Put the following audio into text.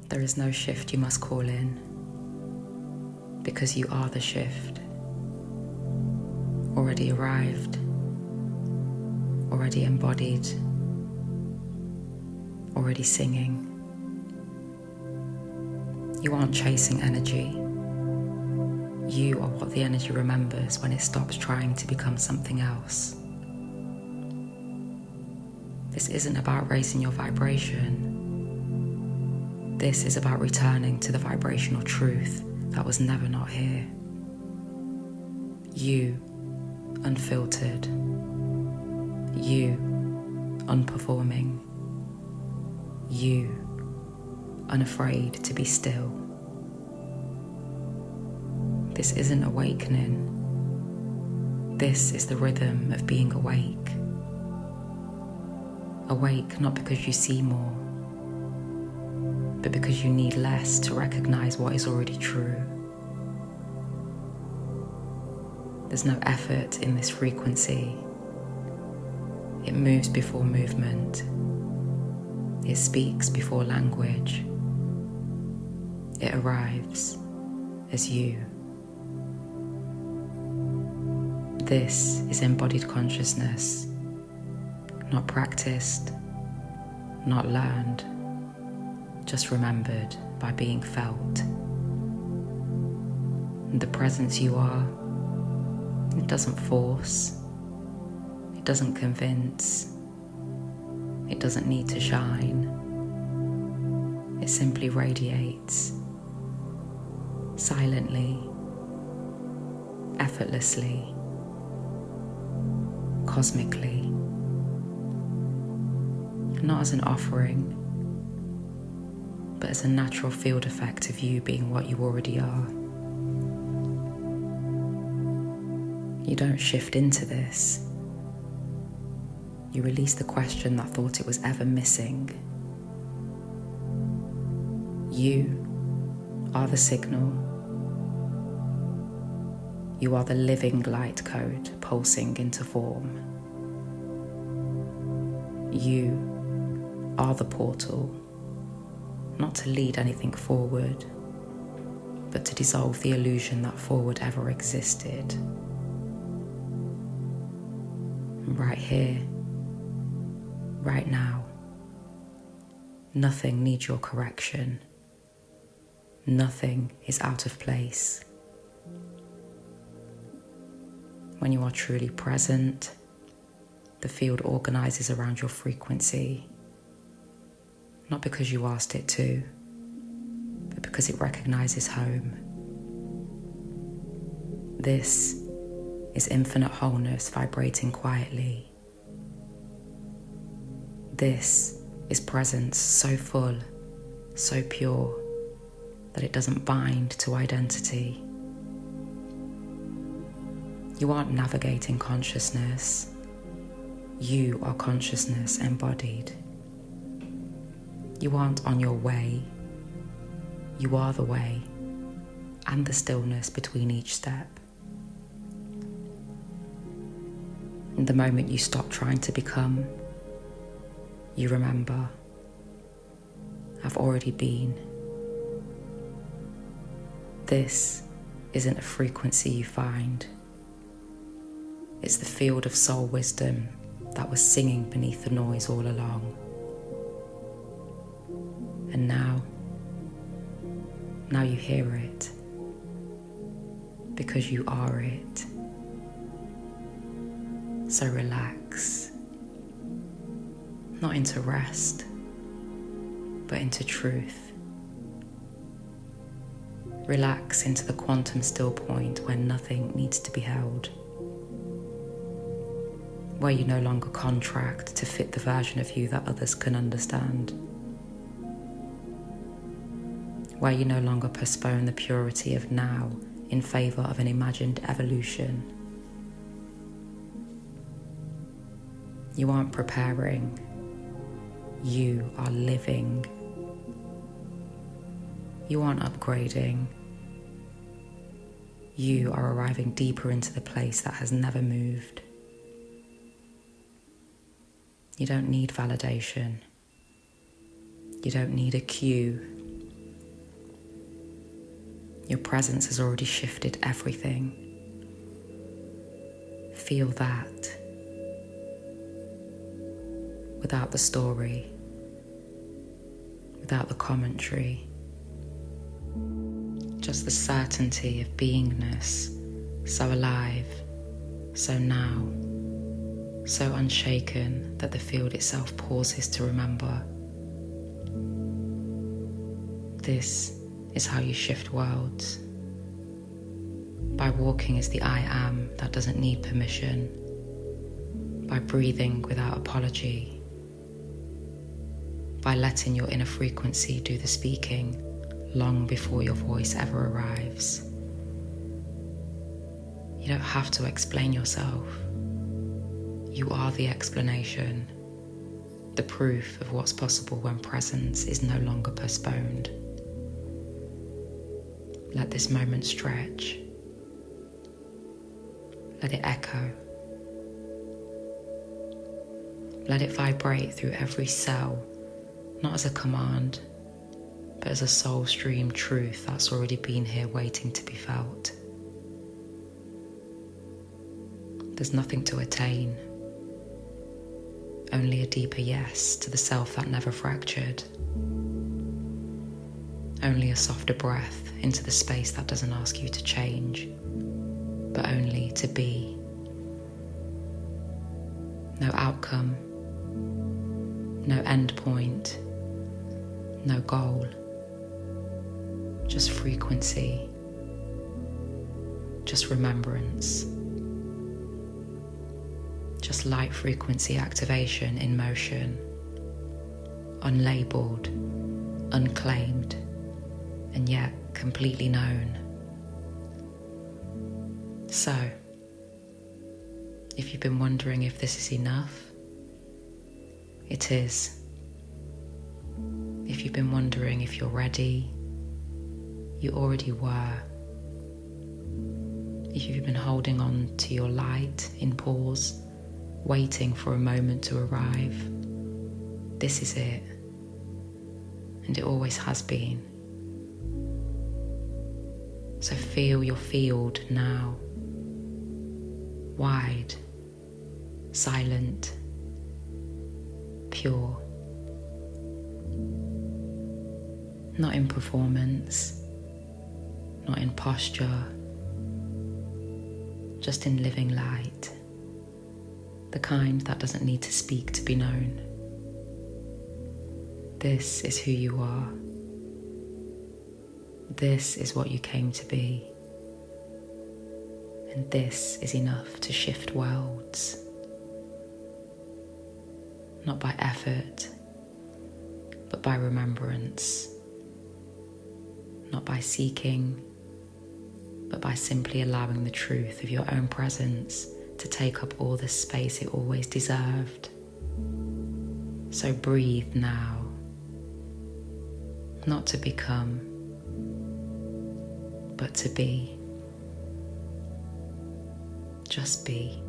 There is no shift you must call in, because you are the shift. Already arrived, already embodied, already singing. You aren't chasing energy. You are what the energy remembers when it stops trying to become something else. This isn't about raising your vibration. This is about returning to the vibrational truth that was never not here. You, unfiltered. You, unperforming. You, unafraid to be still. This isn't awakening. This is the rhythm of being awake. Awake not because you see more, but because you need less to recognize what is already true. There's no effort in this frequency. It moves before movement. It speaks before language. It arrives as you. This is embodied consciousness, not practiced, not learned, just remembered by being felt. And the presence you are, it doesn't force, it doesn't convince, it doesn't need to shine. It simply radiates, silently, effortlessly, cosmically, not as an offering, but as a natural field effect of you being what you already are. You don't shift into this. You release the question that thought it was ever missing. You are the signal. You are the living light code pulsing into form. You are the portal, not to lead anything forward, but to dissolve the illusion that forward ever existed. Right here, right now, nothing needs your correction. Nothing is out of place. When you are truly present, the field organizes around your frequency, not because you asked it to, but because it recognizes home. This is infinite wholeness vibrating quietly. This is presence so full, so pure, that it doesn't bind to identity. You aren't navigating consciousness. You are consciousness embodied. You aren't on your way. You are the way and the stillness between each step. In the moment you stop trying to become, you remember, I've already been. This isn't a frequency you find. It's the field of soul wisdom that was singing beneath the noise all along. And now you hear it, because you are it. So relax, not into rest, but into truth. Relax into the quantum still point where nothing needs to be held, where you no longer contract to fit the version of you that others can understand, where you no longer postpone the purity of now in favor of an imagined evolution. You aren't preparing, you are living. You aren't upgrading, you are arriving deeper into the place that has never moved. You don't need validation. You don't need a cue. Your presence has already shifted everything. Feel that. Without the story, without the commentary, just the certainty of beingness, so alive, so now, so unshaken that the field itself pauses to remember. This is how you shift worlds. By walking as the I am that doesn't need permission. By breathing without apology. By letting your inner frequency do the speaking long before your voice ever arrives. You don't have to explain yourself. You are the explanation, the proof of what's possible when presence is no longer postponed. Let this moment stretch. Let it echo. Let it vibrate through every cell, not as a command, but as a soul stream truth that's already been here waiting to be felt. There's nothing to attain, only a deeper yes to the self that never fractured. Only a softer breath into the space that doesn't ask you to change, but only to be. No outcome, no end point, no goal, just frequency, just remembrance, just light frequency activation in motion, unlabeled, unclaimed, and yet completely known. So, if you've been wondering if this is enough, it is. If you've been wondering if you're ready, you already were. If you've been holding on to your light in pause, waiting for a moment to arrive, this is it. And it always has been. So feel your field now. Wide, silent, pure. Not in performance, not in posture, just in living light, the kind that doesn't need to speak to be known. This is who you are. This is what you came to be. And this is enough to shift worlds. Not by effort, but by remembrance. Not by seeking, but by simply allowing the truth of your own presence to take up all the space it always deserved. So breathe now. Not to become, but to be. Just be.